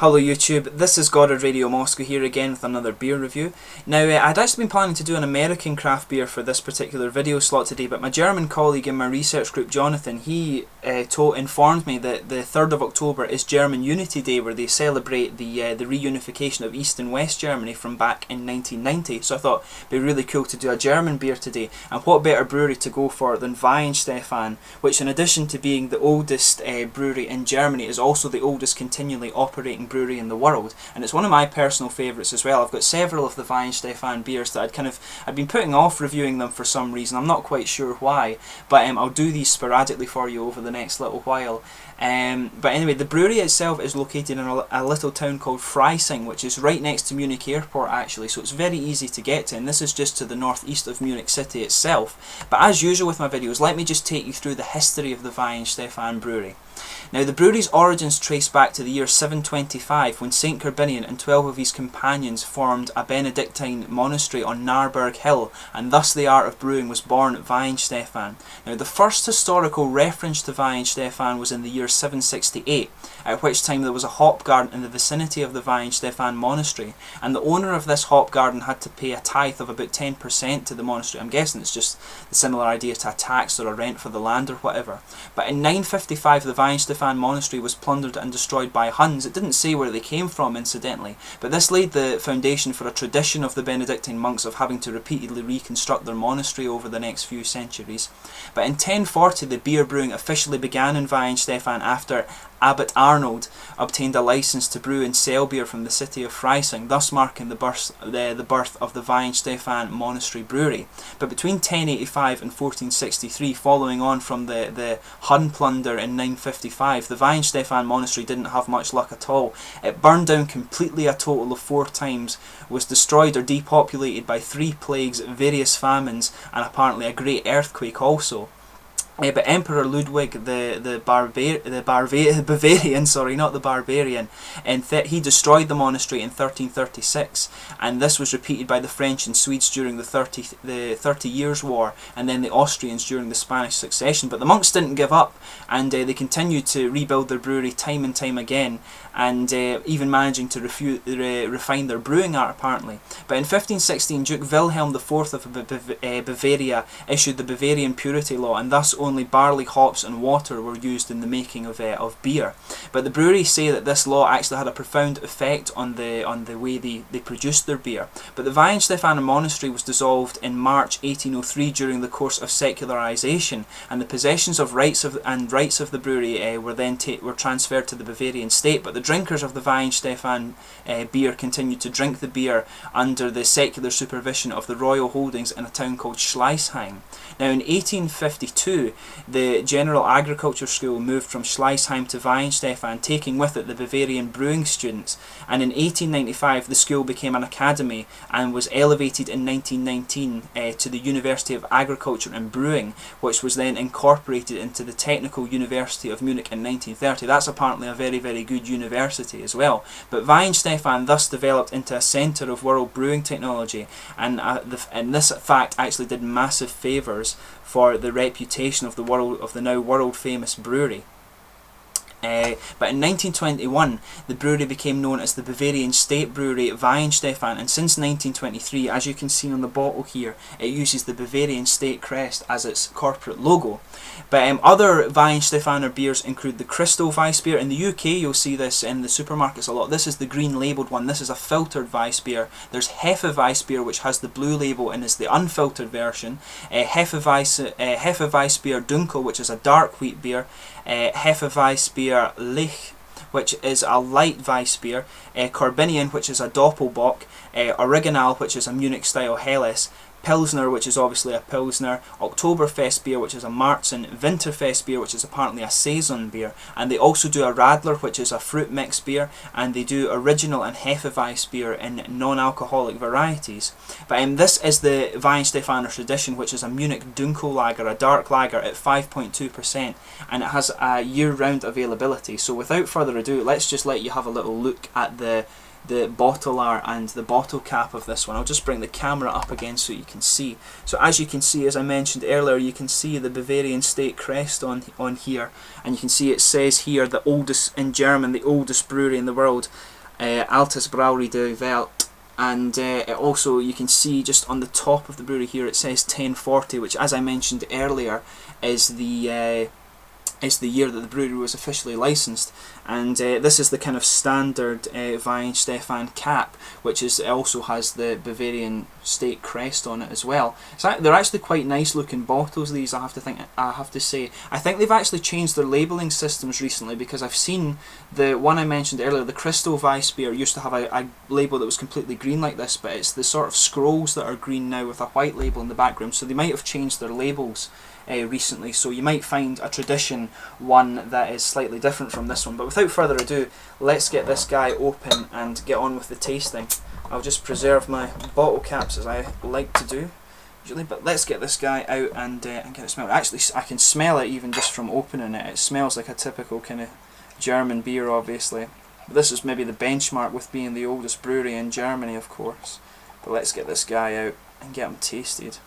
Hello YouTube, this is Goddard Radio Moscow here again with another beer review. Now I'd actually been planning to do an American craft beer for this particular video slot today, but my German colleague in my research group, Jonathan, he informed me that the 3rd of October is German Unity Day, where they celebrate the reunification of East and West Germany from back in 1990. So I thought it'd be really cool to do a German beer today, and what better brewery to go for than Weihenstephan, which in addition to being the oldest brewery in Germany is also the oldest continually operating brewery in the world, and it's one of my personal favourites as well. I've got several of the Weihenstephan beers that I'd been putting off reviewing them for some reason. I'm not quite sure why, but I'll do these sporadically for you over the next little while. But anyway, the brewery itself is located in a little town called Freising, which is right next to Munich Airport actually, so it's very easy to get to, and this is just to the northeast of Munich city itself. But as usual with my videos, let me just take you through the history of the Weihenstephan Brewery. Now, the brewery's origins trace back to the year 725, when St. Corbinian and 12 of his companions formed a Benedictine monastery on Narberg Hill, and thus the art of brewing was born at Weihenstephan. Now, the first historical reference to Weihenstephan was in the year 768, at which time there was a hop garden in the vicinity of the Weihenstephan monastery, and the owner of this hop garden had to pay a tithe of about 10% to the monastery. I'm guessing it's just a similar idea to a tax or a rent for the land or whatever. But in 955, the Weihenstephan monastery was plundered and destroyed by Huns. It didn't say where they came from, incidentally, but this laid the foundation for a tradition of the Benedictine monks of having to repeatedly reconstruct their monastery over the next few centuries. But in 1040, the beer brewing officially began in Weihenstephan after Abbot Arnold obtained a license to brew and sell beer from the city of Freising, thus marking the birth of the Weihenstephan Monastery Brewery. But between 1085 and 1463, following on from the Hun plunder in 955, the Weihenstephan Monastery didn't have much luck at all. It burned down completely a total of 4 times, was destroyed or depopulated by 3 plagues, various famines, and apparently a great earthquake also. But Emperor Ludwig the Bavarian, sorry, not the barbarian, and he destroyed the monastery in 1336, and this was repeated by the French and Swedes during the 30 Years' War, and then the Austrians during the Spanish Succession. But the monks didn't give up, and they continued to rebuild their brewery time and time again, and even managing to refine their brewing art apparently. But in 1516, Duke Wilhelm IV of Bavaria issued the Bavarian Purity Law, and thus only barley, hops and water were used in the making of beer. But the breweries say that this law actually had a profound effect on the way they produced their beer. But the Weihenstephan monastery was dissolved in March 1803 during the course of secularization, and the possessions of rights of the brewery were transferred to the Bavarian state. But the drinkers of the Weihenstephan beer continued to drink the beer under the secular supervision of the royal holdings in a town called Schleißheim. Now, in 1852, the General Agriculture School moved from Schleißheim to Weihenstephan, taking with it the Bavarian brewing students, and in 1895 the school became an academy and was elevated in 1919 to the University of Agriculture and Brewing, which was then incorporated into the Technical University of Munich in 1930. That's apparently a very, very good university as well. But Weihenstephan thus developed into a centre of world brewing technology, and this fact actually did massive favours for the reputation of the now world famous brewery. But in 1921, the brewery became known as the Bavarian State Brewery Weihenstephan, and since 1923, as you can see on the bottle here, it uses the Bavarian State crest as its corporate logo. But other Weihenstephaner beers include the Crystal Weiss beer. In the UK, you'll see this in the supermarkets a lot. This is the green labelled one. This is a filtered Weiss beer. There's Hefeweiss beer, which has the blue label and is the unfiltered version. Hefeweiss beer Dunkel, which is a dark wheat beer. Hefeweiss beer Lich, which is a light Weiss beer, Corbinian, which is a Doppelbock, Original, which is a Munich style Helles, Pilsner, which is obviously a Pilsner, Oktoberfest beer, which is a Marzen, Winterfest beer, which is apparently a Saison beer, and they also do a Radler, which is a fruit mix beer, and they do Original and Hefeweiss beer in non-alcoholic varieties. But this is the Weihenstephaner tradition, which is a Munich Dunkel lager, a dark lager at 5.2%, and it has a year-round availability. So without further ado, let's just let you have a little look at the the bottle art and the bottle cap of this one. I'll just bring the camera up again so you can see. So as you can see, as I mentioned earlier, you can see the Bavarian state crest on here, and you can see it says here the oldest, in German, the oldest brewery in the world, Altes Brauerei der Welt. And it also, you can see just on the top of the brewery here, it says 1040, which, as I mentioned earlier, is the year that the brewery was officially licensed. And this is the kind of standard Weihenstephan cap, which also has the Bavarian state crest on it as well. So they're actually quite nice looking bottles, these, I have to say. I think they've actually changed their labelling systems recently, because I've seen the one I mentioned earlier, the Crystal Weiss beer, used to have a label that was completely green like this, but it's the sort of scrolls that are green now with a white label in the background, so they might have changed their labels recently, so you might find a tradition one that is slightly different from this one. But without further ado, let's get this guy open and get on with the tasting. I'll just preserve my bottle caps as I like to do usually, but let's get this guy out and get it smelled. Actually, I can smell it even just from opening it. It smells like a typical kind of German beer, obviously. But this is maybe the benchmark with being the oldest brewery in Germany, of course. But let's get this guy out and get him tasted.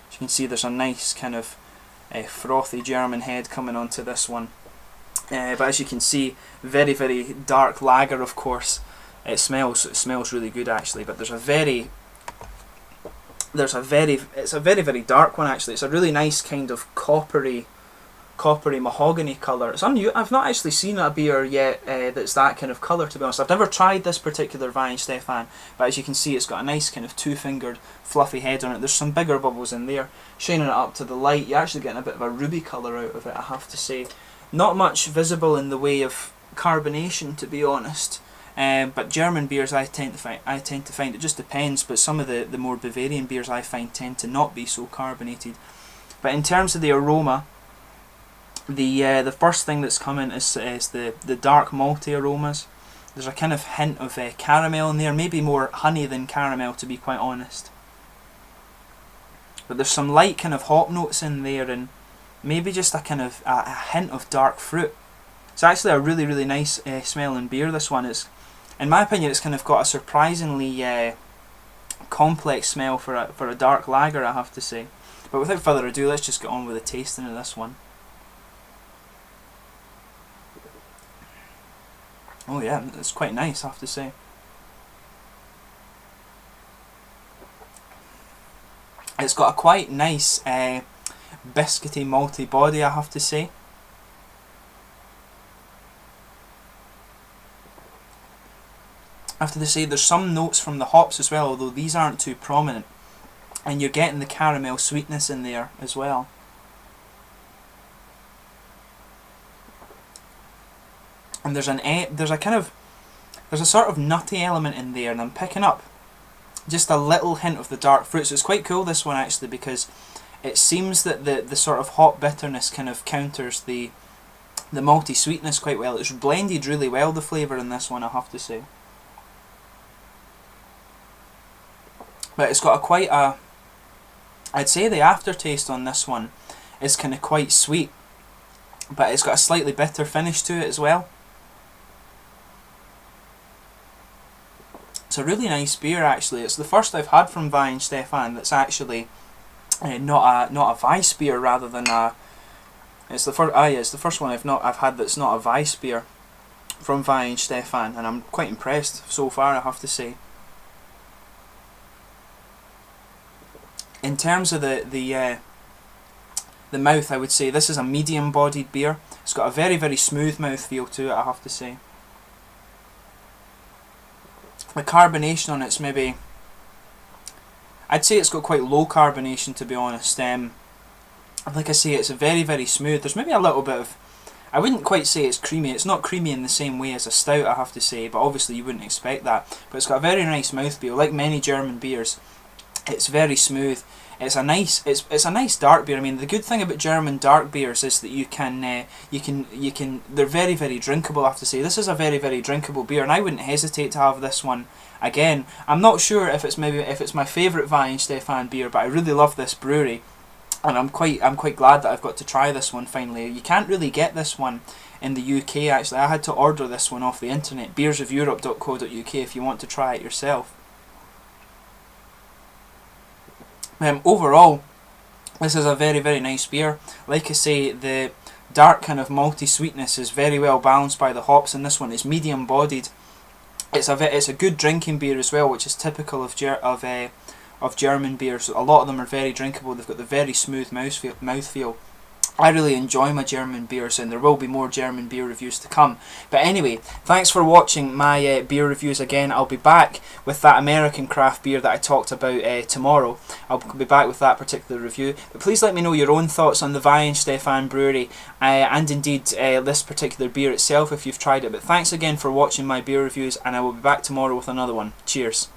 As you can see, there's a nice kind of frothy German head coming onto this one, but as you can see, very, very dark lager, of course. It smells really good actually, but it's a very, very dark one actually. It's a really nice kind of coppery mahogany colour. It's I've not actually seen a beer yet that's that kind of colour, to be honest. I've never tried this particular Weihenstephan, but as you can see, it's got a nice kind of two-fingered fluffy head on it. There's some bigger bubbles in there. Shining it up to the light, you're actually getting a bit of a ruby colour out of it, I have to say. Not much visible in the way of carbonation, to be honest. But German beers, I tend to find it just depends, but some of the more Bavarian beers I find tend to not be so carbonated. But in terms of the aroma, the first thing that's coming is the dark malty aromas. There's a kind of hint of caramel in there, maybe more honey than caramel, to be quite honest. But there's some light kind of hop notes in there, and maybe just a kind of a hint of dark fruit. It's actually a really, really nice smelling beer, this one. It's, in my opinion, it's kind of got a surprisingly complex smell for a dark lager, I have to say. But without further ado, let's just get on with the tasting of this one. Oh yeah, it's quite nice, I have to say. It's got a quite nice biscuity malty body, I have to say. I have to say there's some notes from the hops as well, although these aren't too prominent. And you're getting the caramel sweetness in there as well. And there's a sort of nutty element in there, and I'm picking up just a little hint of the dark fruit. So it's quite cool, this one, actually, because it seems that the sort of hop bitterness kind of counters the malty sweetness quite well. It's blended really well, the flavour in this one, I have to say. But it's got I'd say the aftertaste on this one is kind of quite sweet, but it's got a slightly bitter finish to it as well. It's a really nice beer, actually. It's the first I've had from Weihenstephan that's actually not a Weiss beer, rather than a. It's the first. It's the first one I've had that's not a Weiss beer from Weihenstephan, and I'm quite impressed so far, I have to say. In terms of the mouth, I would say this is a medium-bodied beer. It's got a very, very smooth mouthfeel to it, I have to say. The carbonation on it's maybe, I'd say it's got quite low carbonation, to be honest. Like I say, it's very, very smooth. There's maybe a little bit of, I wouldn't quite say it's creamy. It's not creamy in the same way as a stout, I have to say, but obviously you wouldn't expect that. But it's got a very nice mouthfeel, like many German beers. It's very smooth. It's a nice dark beer. I mean, the good thing about German dark beers is that you can they're very, very drinkable, I have to say. This is a very, very drinkable beer, and I wouldn't hesitate to have this one again. I'm not sure if it's my favourite Weihenstephan beer, but I really love this brewery, and I'm quite glad that I've got to try this one finally. You can't really get this one in the UK. Actually, I had to order this one off the internet, beersofeurope.co.uk, if you want to try it yourself. Overall, this is a very, very nice beer. Like I say, the dark kind of malty sweetness is very well balanced by the hops in this one. It's medium bodied. It's a good drinking beer as well, which is typical of German beers. A lot of them are very drinkable. They've got the very smooth mouthfeel. I really enjoy my German beers, and there will be more German beer reviews to come. But anyway, thanks for watching my beer reviews again. I'll be back with that American craft beer that I talked about tomorrow. I'll be back with that particular review. But please let me know your own thoughts on the Weihenstephan Brewery and indeed this particular beer itself if you've tried it. But thanks again for watching my beer reviews, and I will be back tomorrow with another one. Cheers.